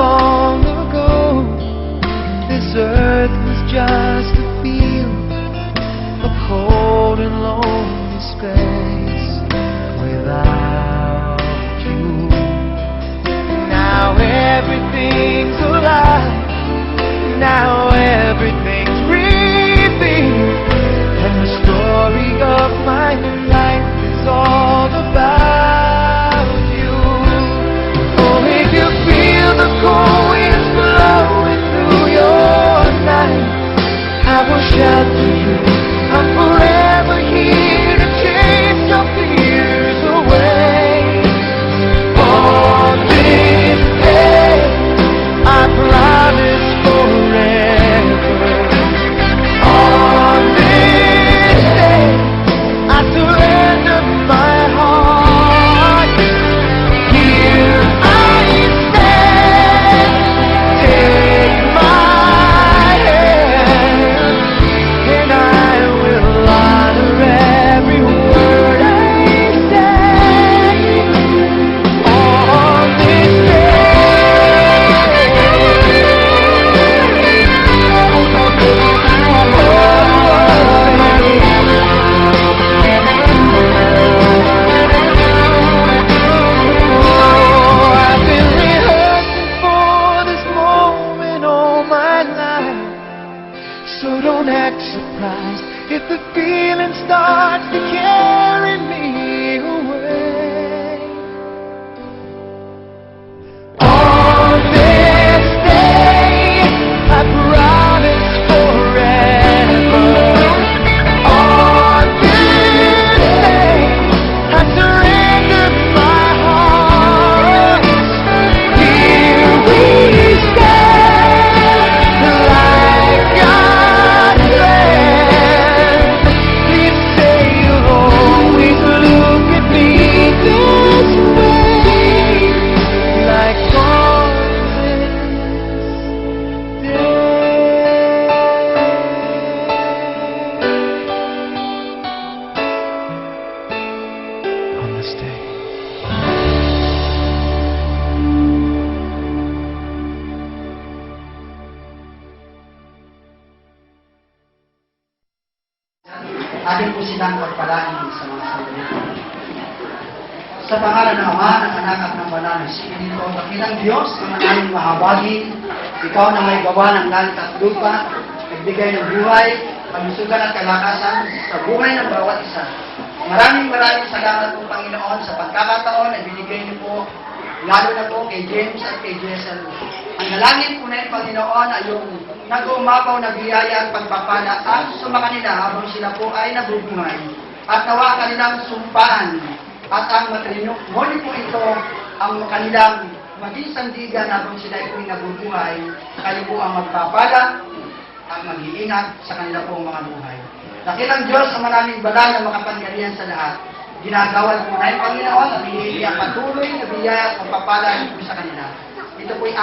long ago, this earth was just a field of cold and lonely space without you. Now everything's alive, now everything's breathing, and the story of my life is all about you. Oh, if you feel the cold winds blowing through your night, I will shelter you. I'm forever here to chase your fears away. On this day, I promise forever. On this day, I surrender my heart. Here I stand, take my hand, and I will honor every word I say. On this I've been rehearsing for this moment all my life, so don't act surprised if the feeling starts to carry me away. On this day, I promise forever. On this day, I surrender my heart. Here we stand, like God's plan. Please say you'll always look at me this way, like on this day. On this day. Atin po silang pagpalain sa mga sandali. Sa pangalan ng Ama, ng Anak at ng Banal na Espiritu, dakilang Diyos, ang aming mahabagin, Ikaw na may gawa ng langit at lupa, nagbigay ng buhay, kalusugan at kalakasan sa buhay ng bawat isa. Maraming salamat po, Panginoon, sa pagkakataon na binigay niyo po, lalo na po kay James at kay Jessel. Ang dalangin po na yung Panginoon ay yung nag-uumapaw na biyaya at pagpapala at sumakanila habang sila po ay nabubuhay. At nawa kanilang sumpaan at ang matrinok. Muli po ito ang kanilang maging sandigan habang sila po ay nabubuhay. Kayo po ang magpapala at mag-iingat sa kanila pong mga buhay. Dakilang Diyos ang maraming banal na makapangyarihan sa lahat. Ginagawa po na yung Panginoon at hindi ang patuloy na biyaya at pagpapala po sa kanila. Ito po'y